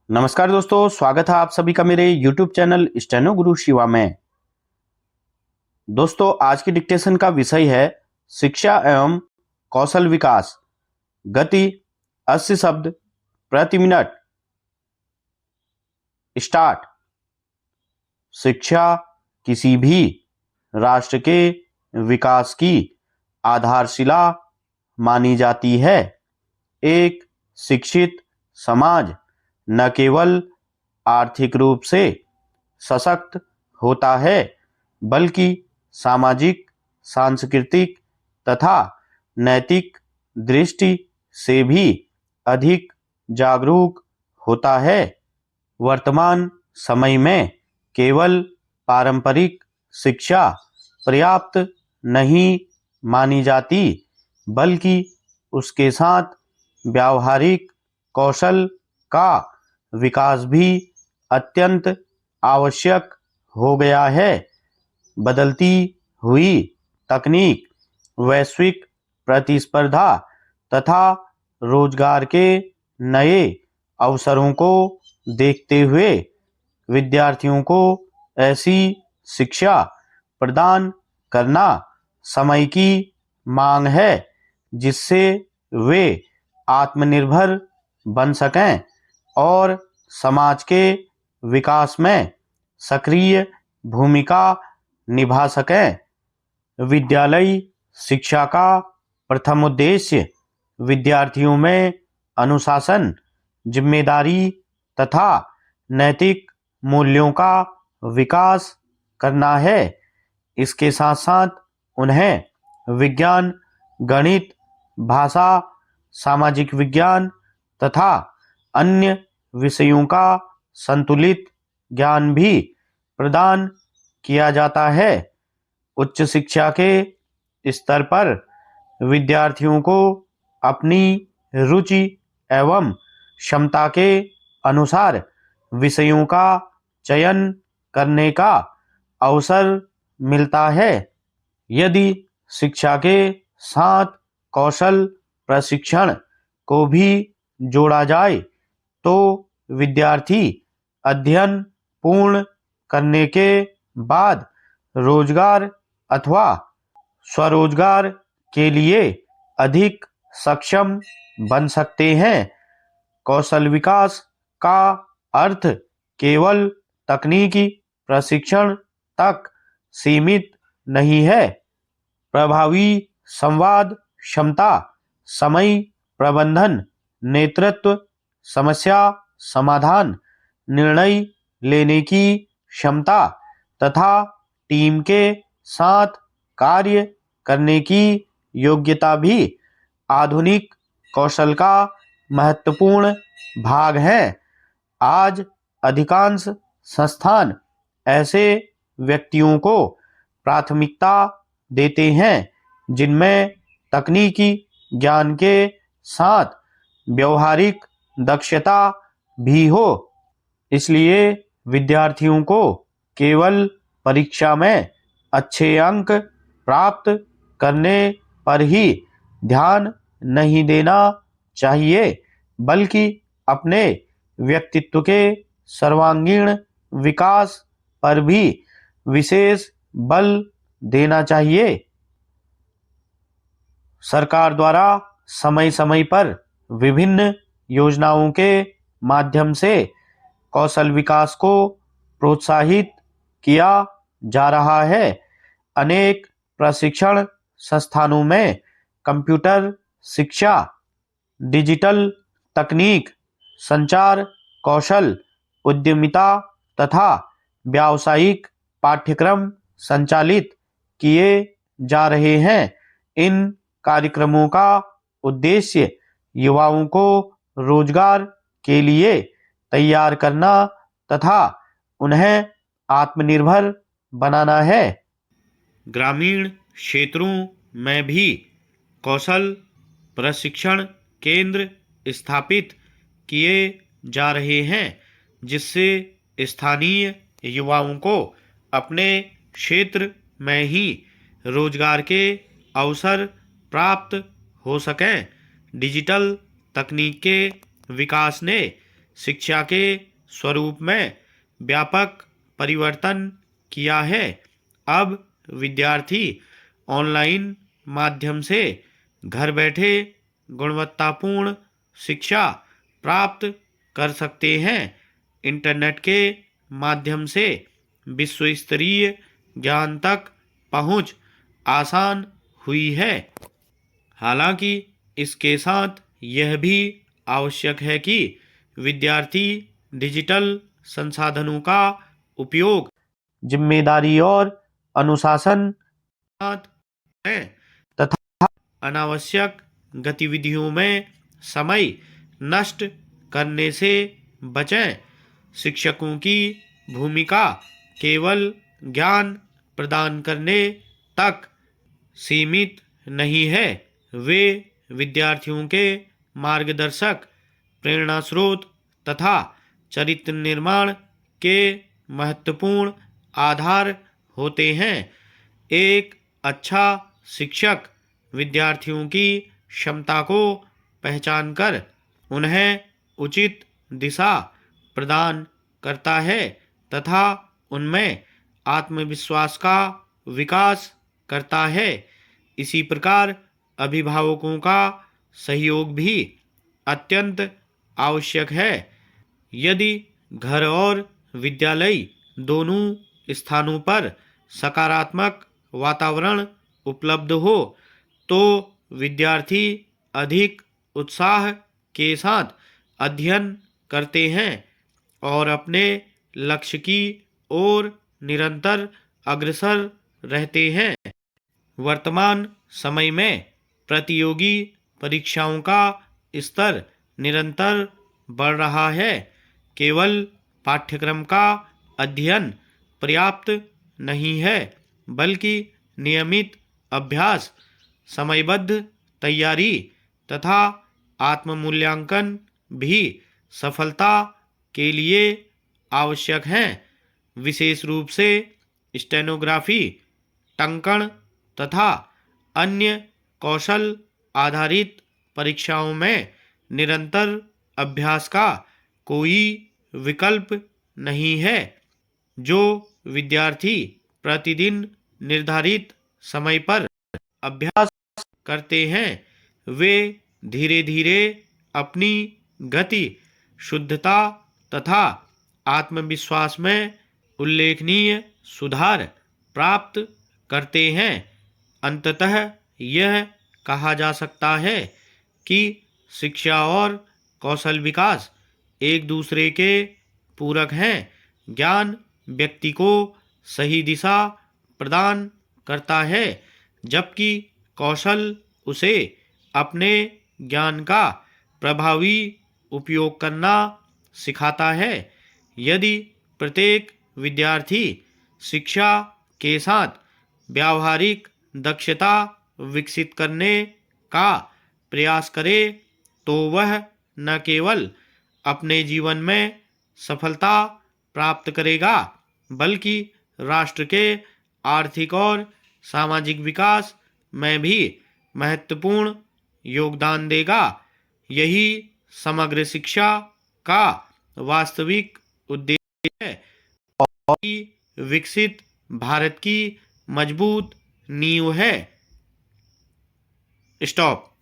नमस्कार दोस्तों, स्वागत है आप सभी का मेरे YouTube चैनल स्टेनो गुरु शिवा में। दोस्तों, आज की डिक्टेशन का विषय है शिक्षा एवं कौशल विकास। गति 80 शब्द प्रति मिनट। स्टार्ट। शिक्षा किसी भी राष्ट्र के विकास की आधारशिला मानी जाती है। एक शिक्षित समाज न केवल आर्थिक रूप से सशक्त होता है बल्कि सामाजिक, सांस्कृतिक तथा नैतिक दृष्टि से भी अधिक जागरूक होता है। वर्तमान समय में केवल पारंपरिक शिक्षा पर्याप्त नहीं मानी जाती, बल्कि उसके साथ व्यावहारिक कौशल का विकास भी अत्यंत आवश्यक हो गया है। बदलती हुई तकनीक, वैश्विक प्रतिस्पर्धा तथा रोजगार के नए अवसरों को देखते हुए विद्यार्थियों को ऐसी शिक्षा प्रदान करना समय की मांग है जिससे वे आत्मनिर्भर बन सकें और समाज के विकास में सक्रिय भूमिका निभा सकें। विद्यालयी शिक्षा का प्रथम उद्देश्य विद्यार्थियों में अनुशासन, जिम्मेदारी तथा नैतिक मूल्यों का विकास करना है। इसके साथ साथ उन्हें विज्ञान, गणित, भाषा, सामाजिक विज्ञान तथा अन्य विषयों का संतुलित ज्ञान भी प्रदान किया जाता है। उच्च शिक्षा के स्तर पर विद्यार्थियों को अपनी रुचि एवं क्षमता के अनुसार विषयों का चयन करने का अवसर मिलता है। यदि शिक्षा के साथ कौशल प्रशिक्षण को भी जोड़ा जाए तो विद्यार्थी अध्ययन पूर्ण करने के बाद रोजगार अथवा स्वरोजगार के लिए अधिक सक्षम बन सकते हैं। कौशल विकास का अर्थ केवल तकनीकी प्रशिक्षण तक सीमित नहीं है। प्रभावी संवाद क्षमता, समय प्रबंधन, नेतृत्व, समस्या समाधान, निर्णय लेने की क्षमता तथा टीम के साथ कार्य करने की योग्यता भी आधुनिक कौशल का महत्वपूर्ण भाग है। आज अधिकांश संस्थान ऐसे व्यक्तियों को प्राथमिकता देते हैं जिनमें तकनीकी ज्ञान के साथ व्यवहारिक दक्षता भी हो। इसलिए विद्यार्थियों को केवल परीक्षा में अच्छे अंक प्राप्त करने पर ही ध्यान नहीं देना चाहिए, बल्कि अपने व्यक्तित्व के सर्वांगीण विकास पर भी विशेष बल देना चाहिए। सरकार द्वारा समय समय पर विभिन्न योजनाओं के माध्यम से कौशल विकास को प्रोत्साहित किया जा रहा है। अनेक प्रशिक्षण संस्थानों में कंप्यूटर शिक्षा, डिजिटल तकनीक, संचार कौशल, उद्यमिता तथा व्यावसायिक पाठ्यक्रम संचालित किए जा रहे हैं। इन कार्यक्रमों का उद्देश्य युवाओं को रोजगार के लिए तैयार करना तथा उन्हें आत्मनिर्भर बनाना है। ग्रामीण क्षेत्रों में भी कौशल प्रशिक्षण केंद्र स्थापित किए जा रहे हैं, जिससे स्थानीय युवाओं को अपने क्षेत्र में ही रोजगार के अवसर प्राप्त हो सकें। डिजिटल तकनीक के विकास ने शिक्षा के स्वरूप में व्यापक परिवर्तन किया है। अब विद्यार्थी ऑनलाइन माध्यम से घर बैठे गुणवत्तापूर्ण शिक्षा प्राप्त कर सकते हैं। इंटरनेट के माध्यम से विश्व स्तरीय ज्ञान तक पहुंच आसान हुई है। हालांकि इसके साथ यह भी आवश्यक है कि विद्यार्थी डिजिटल संसाधनों का उपयोग जिम्मेदारी और अनुशासन है तथा अनावश्यक गतिविधियों में समय नष्ट करने से बचें। शिक्षकों की भूमिका केवल ज्ञान प्रदान करने तक सीमित नहीं है, वे विद्यार्थियों के मार्गदर्शक, प्रेरणा स्रोत तथा चरित्र निर्माण के महत्वपूर्ण आधार होते हैं। एक अच्छा शिक्षक विद्यार्थियों की क्षमता को पहचान कर उन्हें उचित दिशा प्रदान करता है तथा उनमें आत्मविश्वास का विकास करता है। इसी प्रकार अभिभावकों का सहयोग भी अत्यंत आवश्यक है। यदि घर और विद्यालय दोनों स्थानों पर सकारात्मक वातावरण उपलब्ध हो तो विद्यार्थी अधिक उत्साह के साथ अध्ययन करते हैं और अपने लक्ष्य की ओर निरंतर अग्रसर रहते हैं। वर्तमान समय में प्रतियोगी परीक्षाओं का स्तर निरंतर बढ़ रहा है। केवल पाठ्यक्रम का अध्ययन पर्याप्त नहीं है, बल्कि नियमित अभ्यास, समयबद्ध तैयारी तथा आत्म-मूल्यांकन भी सफलता के लिए आवश्यक हैं। विशेष रूप से स्टेनोग्राफी, टंकण तथा अन्य कौशल आधारित परीक्षाओं में निरंतर अभ्यास का कोई विकल्प नहीं है। जो विद्यार्थी प्रतिदिन निर्धारित समय पर अभ्यास करते हैं, वे धीरे धीरे अपनी गति, शुद्धता तथा आत्मविश्वास में उल्लेखनीय सुधार प्राप्त करते हैं। अंततः यह कहा जा सकता है कि शिक्षा और कौशल विकास एक दूसरे के पूरक हैं। ज्ञान व्यक्ति को सही दिशा प्रदान करता है, जबकि कौशल उसे अपने ज्ञान का प्रभावी उपयोग करना सिखाता है। यदि प्रत्येक विद्यार्थी शिक्षा के साथ व्यावहारिक दक्षता विकसित करने का प्रयास करे तो वह न केवल अपने जीवन में सफलता प्राप्त करेगा, बल्कि राष्ट्र के आर्थिक और सामाजिक विकास में भी महत्वपूर्ण योगदान देगा। यही समग्र शिक्षा का वास्तविक उद्देश्य है और विकसित भारत की मजबूत नींव है। स्टॉप।